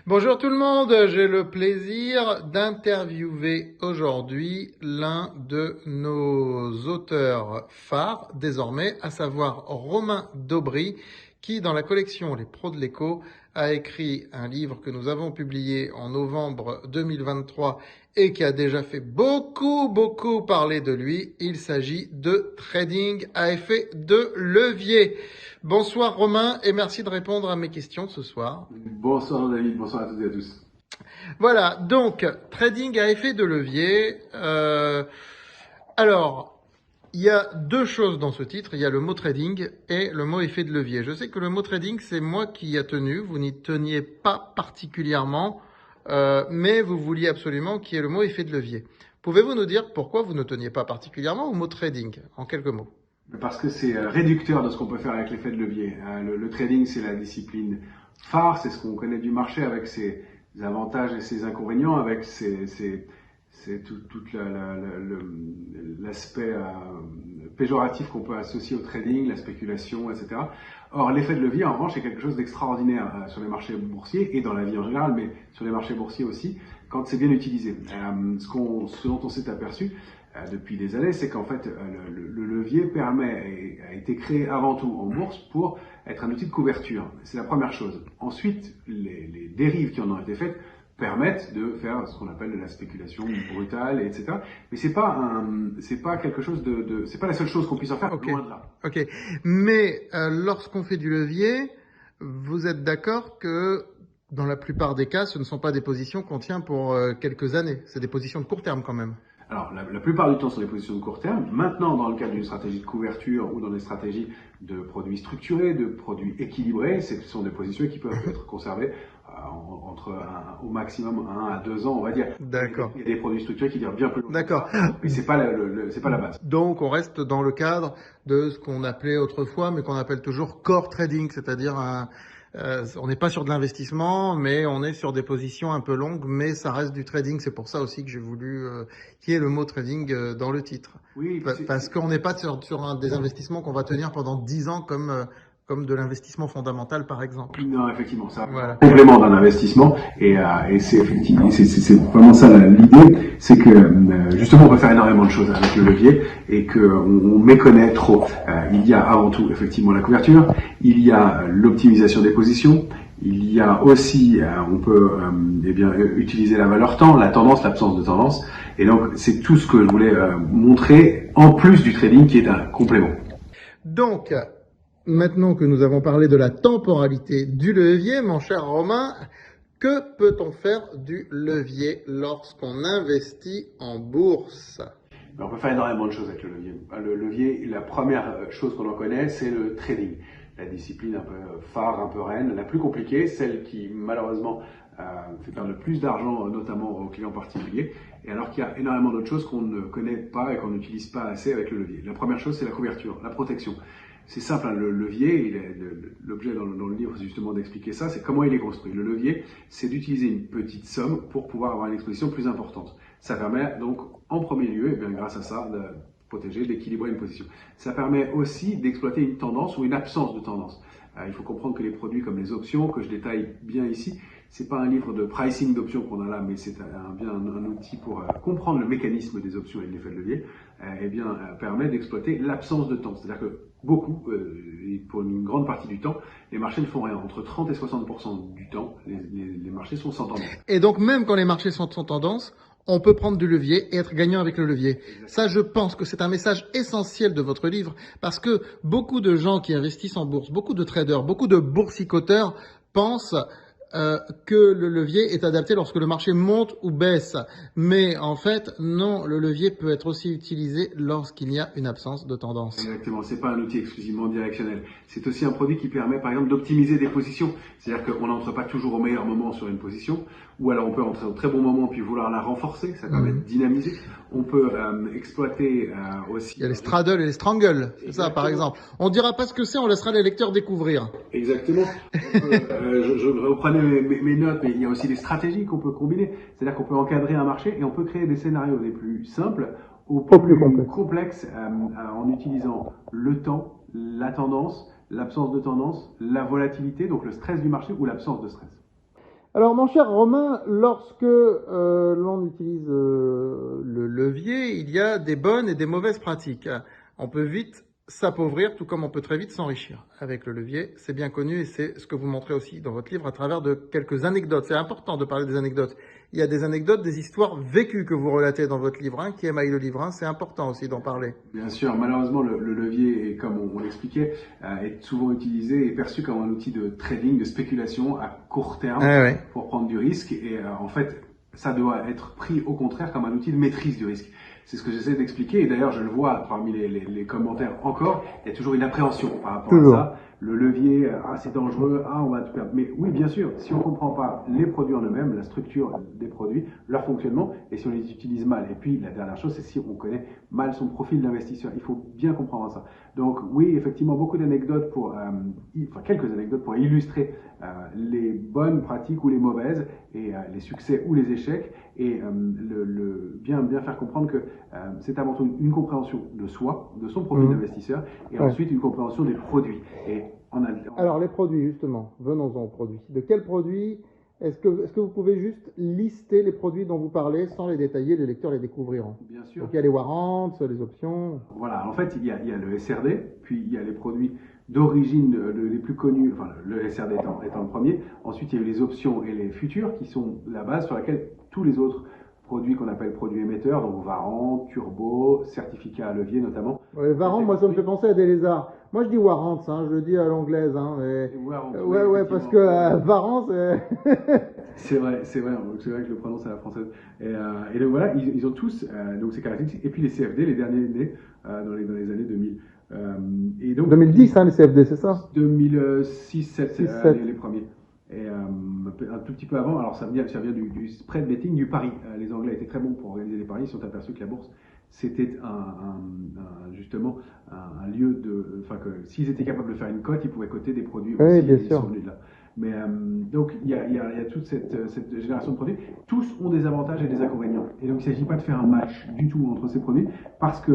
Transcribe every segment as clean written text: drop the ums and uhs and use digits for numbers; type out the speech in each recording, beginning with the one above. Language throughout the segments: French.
Bonjour tout le monde, j'ai le plaisir d'interviewer aujourd'hui l'un de nos auteurs phares désormais, à savoir Romain Daubry, qui dans la collection Les Pros de l'écho a écrit un livre que nous avons publié en novembre 2023 et qui a déjà fait beaucoup parler de lui. Il s'agit de Trading à effet de levier. Bonsoir Romain et merci de répondre à mes questions ce soir. Bonsoir David, bonsoir à toutes et à tous. Voilà, donc trading à effet de levier. Alors, il y a deux choses dans ce titre. Il y a le mot trading et le mot effet de levier. Je sais que le mot trading, c'est moi qui y a tenu. Vous n'y teniez pas particulièrement, mais vous vouliez absolument qu'il y ait le mot effet de levier. Pouvez-vous nous dire pourquoi vous ne teniez pas particulièrement au mot trading, en quelques mots? Parce que c'est réducteur de ce qu'on peut faire avec l'effet de levier. Le trading, c'est la discipline phare, c'est ce qu'on connaît du marché avec ses avantages et ses inconvénients, avec tout l'aspect péjoratif qu'on peut associer au trading, la spéculation, etc. Or, l'effet de levier, en revanche, est quelque chose d'extraordinaire sur les marchés boursiers et dans la vie en général, mais sur les marchés boursiers aussi, quand c'est bien utilisé. Ce dont on s'est aperçu depuis des années, c'est qu'en fait, le levier permet, et a été créé avant tout en bourse pour être un outil de couverture. C'est la première chose. Ensuite, les dérives qui en ont été faites permettent de faire ce qu'on appelle de la spéculation brutale, etc. Mais c'est pas quelque chose c'est pas la seule chose qu'on puisse en faire, Ok, loin de là. ok. Mais lorsqu'on fait du levier, vous êtes d'accord que dans la plupart des cas, ce ne sont pas des positions qu'on tient pour quelques années. C'est des positions de court terme quand même. Alors, la plupart du temps, ce sont des positions de court terme. Maintenant, dans le cadre d'une stratégie de couverture ou dans des stratégies de produits structurés, de produits équilibrés, ce sont des positions qui peuvent être conservées entre au maximum 1 à 2 ans, on va dire. D'accord. Il y a des produits structurés qui durent bien plus longtemps. D'accord. Mais c'est pas c'est pas la base. Donc, on reste dans le cadre de ce qu'on appelait autrefois, mais qu'on appelle toujours core trading, c'est-à-dire on n'est pas sur de l'investissement, mais on est sur des positions un peu longues, mais ça reste du trading. C'est pour ça aussi que j'ai voulu qu'il y ait le mot trading dans le titre. Oui, Parce qu'on n'est pas sur des investissements qu'on va tenir pendant 10 ans comme de l'investissement fondamental, par exemple. non, effectivement, ça Voilà. complément d'un investissement et c'est effectivement c'est vraiment ça l'idée, c'est que justement on peut faire énormément de choses avec le levier et que on méconnaît trop. Il y a avant tout effectivement la couverture, il y a l'optimisation des positions, il y a aussi on peut eh bien utiliser la valeur temps, la tendance, l'absence de tendance, et donc c'est tout ce que je voulais montrer en plus du trading qui est un complément. Donc, maintenant que nous avons parlé de la temporalité du levier, mon cher Romain, que peut-on faire du levier lorsqu'on investit en bourse? On peut faire énormément de choses avec le levier. Le levier, la première chose qu'on en connaît, c'est le trading. La discipline un peu phare, un peu reine, la plus compliquée, celle qui malheureusement fait perdre le plus d'argent, notamment aux clients particuliers, et alors qu'il y a énormément d'autres choses qu'on ne connaît pas et qu'on n'utilise pas assez avec le levier. La première chose, c'est la couverture, la protection. C'est simple, hein, le levier, l'objet dans le livre, c'est justement d'expliquer ça, c'est comment il est construit. Le levier, c'est d'utiliser une petite somme pour pouvoir avoir une exposition plus importante. Ça permet donc, en premier lieu, et bien grâce à ça, de protéger, d'équilibrer une position. Ça permet aussi d'exploiter une tendance ou une absence de tendance. Il faut comprendre que les produits comme les options, que je détaille bien ici, c'est pas un livre de pricing d'options qu'on a là, mais c'est bien un outil pour comprendre le mécanisme des options et de l'effet de levier, permet d'exploiter l'absence de temps. C'est-à-dire que beaucoup, et pour une grande partie du temps, les marchés ne font rien. Entre 30 et 60% du temps, les marchés sont sans tendance. Et donc, même quand les marchés sont en tendance, on peut prendre du levier et être gagnant avec le levier. Ça, je pense que c'est un message essentiel de votre livre parce que beaucoup de gens qui investissent en bourse, beaucoup de traders, beaucoup de boursicoteurs pensent que le levier est adapté lorsque le marché monte ou baisse. Mais en fait, non, le levier peut être aussi utilisé lorsqu'il y a une absence de tendance. Exactement, c'est pas un outil exclusivement directionnel. C'est aussi un produit qui permet par exemple d'optimiser des positions. C'est-à-dire qu'on n'entre pas toujours au meilleur moment sur une position, ou alors on peut entrer au très bon moment puis vouloir la renforcer, ça permet de dynamiser. On peut exploiter aussi... Il y a les straddle et les strangle, c'est ça par exemple. On dira pas ce que c'est, on laissera les lecteurs découvrir. Exactement. Je reprenais mes notes, mais il y a aussi des stratégies qu'on peut combiner. C'est-à-dire qu'on peut encadrer un marché et on peut créer des scénarios les plus simples au plus complexes en utilisant le temps, la tendance, l'absence de tendance, la volatilité, donc le stress du marché ou l'absence de stress. Alors, mon cher Romain, lorsque l'on utilise le levier, il y a des bonnes et des mauvaises pratiques. On peut vite s'appauvrir, tout comme on peut très vite s'enrichir avec le levier. C'est bien connu et c'est ce que vous montrez aussi dans votre livre à travers de quelques anecdotes. C'est important de parler des anecdotes. Il y a des anecdotes, des histoires vécues que vous relatez dans votre livre 1, qui émaille le livre 1. C'est important aussi d'en parler. Bien sûr, malheureusement, le levier, comme on l'expliquait, est souvent utilisé et perçu comme un outil de trading, de spéculation à court terme Ouais. pour prendre du risque. Et en fait, ça doit être pris au contraire comme un outil de maîtrise du risque. C'est ce que j'essaie d'expliquer. Et d'ailleurs, je le vois parmi les commentaires encore, il y a toujours une appréhension par rapport Toujours. à ça. Le levier, c'est dangereux, on va tout perdre. Mais oui, bien sûr, si on ne comprend pas les produits en eux-mêmes, la structure des produits, leur fonctionnement, et si on les utilise mal. Et puis, la dernière chose, c'est si on connaît mal son profil d'investisseur. Il faut bien comprendre ça. Donc, oui, effectivement, beaucoup d'anecdotes quelques anecdotes pour illustrer les bonnes pratiques ou les mauvaises, et les succès ou les échecs, et bien faire comprendre que c'est avant tout une compréhension de soi, de son profil d'investisseur, et ensuite une compréhension des produits. Et alors, les produits, justement, venons-en aux produits. De quels produits est-ce que vous pouvez juste lister les produits dont vous parlez sans les détailler, les lecteurs les découvriront? Bien sûr. Donc, il y a les warrants, les options. Voilà, en fait, il y a le SRD, puis il y a les produits d'origine les plus connus, enfin le SRD étant le premier. Ensuite, il y a eu les options et les futurs qui sont la base sur laquelle tous les autres produits qu'on appelle produits émetteurs, donc warrants, turbo, certificats à levier notamment. Ouais, warrants, moi ça me fait penser à des lézards. Moi je dis warrants, je le dis à l'anglaise. Ouais, parce que warrants, c'est vrai que je le prononce à la française. Et donc voilà, ils ont tous donc ces caractéristiques. Et puis les CFD, les derniers nés dans les années 2000. Et donc, 2010, les CFD, c'est ça? 2006-2007, les premiers. Et un tout petit peu avant, alors ça vient du spread betting, du pari. Les Anglais étaient très bons pour organiser les paris, ils se sont aperçus que la bourse, c'était justement un lieu que s'ils étaient capables de faire une cote, ils pouvaient coter des produits aussi, oui, bien ils sûr. sont venus de là. Mais donc il y a toute cette génération de produits. Tous ont des avantages et des inconvénients. Et donc il ne s'agit pas de faire un match du tout entre ces produits parce que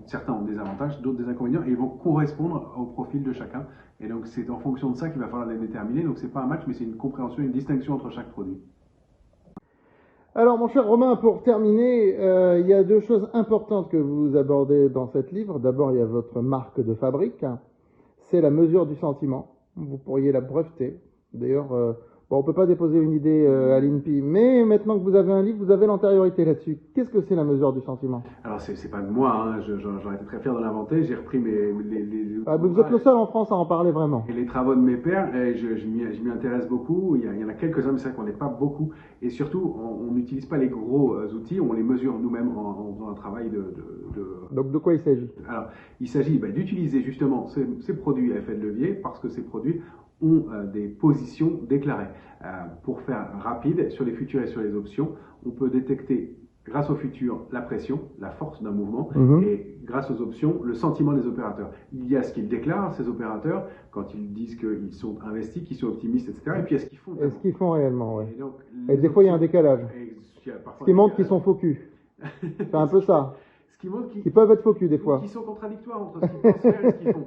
certains ont des avantages, d'autres des inconvénients et ils vont correspondre au profil de chacun. Et donc c'est en fonction de ça qu'il va falloir les déterminer. Donc c'est pas un match, mais c'est une compréhension, une distinction entre chaque produit. Alors mon cher Romain, pour terminer, il y a deux choses importantes que vous abordez dans cet livre. D'abord, il y a votre marque de fabrique, c'est la mesure du sentiment. Vous pourriez la breveter. D'ailleurs, on ne peut pas déposer une idée à l'INPI, mais maintenant que vous avez un livre, vous avez l'antériorité là-dessus. Qu'est-ce que c'est la mesure du sentiment? Alors, c'est pas de moi, j'aurais été très fier de l'inventer. J'ai repris vous êtes le seul en France à en parler vraiment. Et les travaux de mes pairs, et je m'y intéresse beaucoup. Il y en a quelques-uns, mais c'est vrai qu'on n'est pas beaucoup. Et surtout, on n'utilise pas les gros outils, on les mesure nous-mêmes en faisant un travail Donc, de quoi il s'agit? Alors, il s'agit d'utiliser justement ces produits à effet de levier parce que ces produits ont des positions déclarées. Pour faire rapide, sur les futurs et sur les options, on peut détecter, grâce aux futurs, la pression, la force d'un mouvement, et grâce aux options, le sentiment des opérateurs. Il y a ce qu'ils déclarent, ces opérateurs, quand ils disent qu'ils sont investis, qu'ils sont optimistes, etc. Et puis, est-ce qu'ils font Est-ce qu'ils font réellement, oui. Et des options, fois, il y a un décalage. Ce qui montre qu'ils sont focus. C'est un peu ça. Qui peuvent être focus des fois. Qui sont contradictoires entre ce qu'ils pensent faire et ce qu'ils font.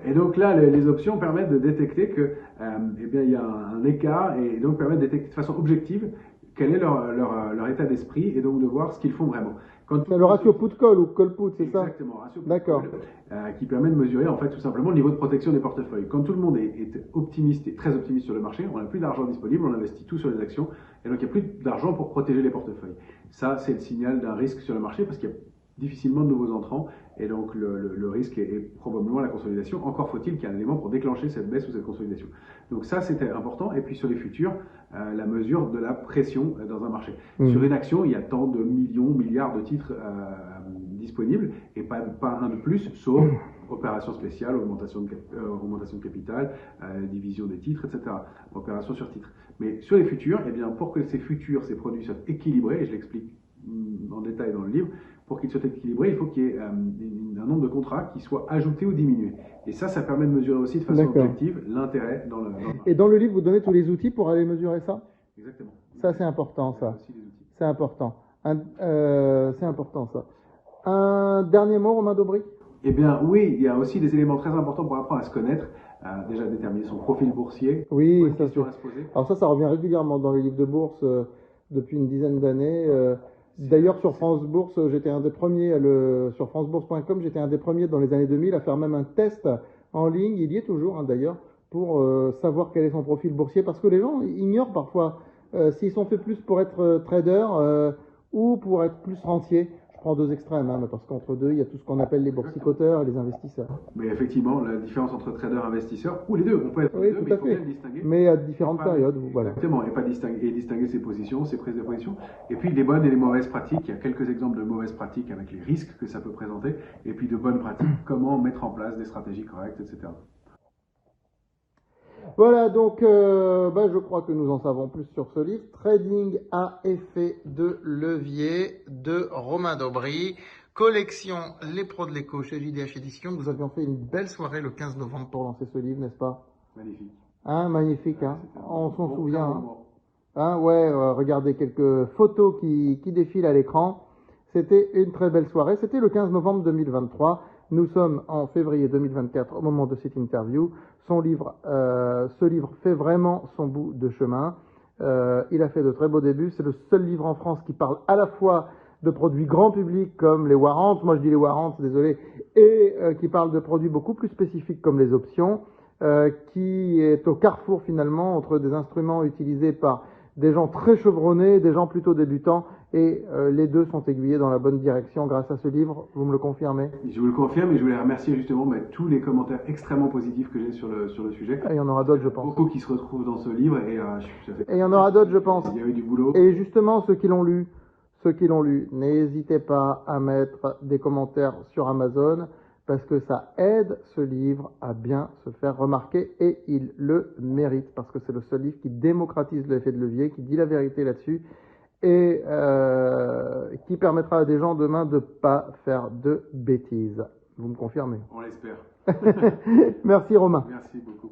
Et donc là, les options permettent de détecter que, il y a un écart et donc permettent de détecter de façon objective quel est leur état d'esprit et donc de voir ce qu'ils font vraiment. C'est le ratio put-call ou call-put, c'est ça? Exactement, ratio D'accord. Qui permet de mesurer en fait tout simplement le niveau de protection des portefeuilles. Quand tout le monde est optimiste et très optimiste sur le marché, on n'a plus d'argent disponible, on investit tout sur les actions et donc il n'y a plus d'argent pour protéger les portefeuilles. Ça, c'est le signal d'un risque sur le marché parce qu'il y a difficilement de nouveaux entrants et donc le risque est probablement la consolidation. Encore faut-il qu'il y ait un élément pour déclencher cette baisse ou cette consolidation. Donc ça, c'était important. Et puis sur les futurs, la mesure de la pression dans un marché. Sur une action, il y a tant de millions, milliards de titres disponibles et pas un de plus, sauf opération spéciale, augmentation de capital, division des titres, etc. Opération sur titre. Mais sur les futurs, pour que ces futurs, ces produits soient équilibrés, et je l'explique en détail dans le livre, pour qu'ils soient équilibrés, il faut qu'il y ait un nombre de contrats qui soit ajouté ou diminué. Et ça permet de mesurer aussi de façon objective l'intérêt dans le marché. Et dans le livre, vous donnez tous les outils pour aller mesurer ça? Exactement. Ça, c'est important, ça. C'est important. C'est important, ça. Un dernier mot, Romain Dobry? Eh bien, oui, il y a aussi des éléments très importants pour apprendre à se connaître. déjà déterminer son profil boursier. Oui, Bonne ça question c'est. à se poser. Alors ça revient régulièrement dans les livres de bourse depuis une dizaine d'années. C'est- D'ailleurs, sur c'est- France Bourse, j'étais un des premiers, sur francebourse.com, j'étais un des premiers dans les années 2000 à faire même un test en ligne, il y est toujours hein, d'ailleurs, pour savoir quel est son profil boursier, parce que les gens ignorent parfois s'ils sont faits plus pour être traders ou pour être plus rentiers. Je prends deux extrêmes, hein, parce qu'entre deux, il y a tout ce qu'on appelle les boursicoteurs et les investisseurs. Mais effectivement, la différence entre trader et investisseur, ou les deux, on peut être Oui, les deux, tout mais il à faut bien fait. le distinguer. Mais à Et différentes pas- périodes, voilà. Exactement, et pas distinguer ses positions, ses prises de position. Et puis les bonnes et les mauvaises pratiques, il y a quelques exemples de mauvaises pratiques avec les risques que ça peut présenter, et puis de bonnes pratiques, comment mettre en place des stratégies correctes, etc. Voilà, donc je crois que nous en savons plus sur ce livre. Trading à effet de levier de Romain Daubry. Collection Les Pros de l'écho chez JDH Éditions. Nous avions fait une belle soirée le 15 novembre pour lancer ce livre, n'est-ce pas? Magnifique. Hein, magnifique, hein. C'était un On s'en bon souvient. Hein. moment. Hein, ouais, regardez quelques photos qui défilent à l'écran. C'était une très belle soirée. C'était le 15 novembre 2023. Nous sommes en février 2024 au moment de cette interview. Ce livre fait vraiment son bout de chemin. Il a fait de très beaux débuts. C'est le seul livre en France qui parle à la fois de produits grand public comme les warrants, moi je dis les warrants, désolé, et qui parle de produits beaucoup plus spécifiques comme les options, qui est au carrefour finalement entre des instruments utilisés par des gens très chevronnés, des gens plutôt débutants, et les deux sont aiguillés dans la bonne direction grâce à ce livre, vous me le confirmez? Je vous le confirme et je voulais remercier justement tous les commentaires extrêmement positifs que j'ai sur le sujet. Et il y en aura d'autres, je pense. Beaucoup qui se retrouvent dans ce livre et ça fait Et il y en aura d'autres, je pense. Il y a eu du boulot. Et justement, ceux qui l'ont lu, n'hésitez pas à mettre des commentaires sur Amazon parce que ça aide ce livre à bien se faire remarquer et il le mérite parce que c'est le seul livre qui démocratise l'effet de levier, qui dit la vérité là-dessus et qui permettra à des gens demain de ne pas faire de bêtises. Vous me confirmez? On l'espère. Merci Romain. Merci beaucoup.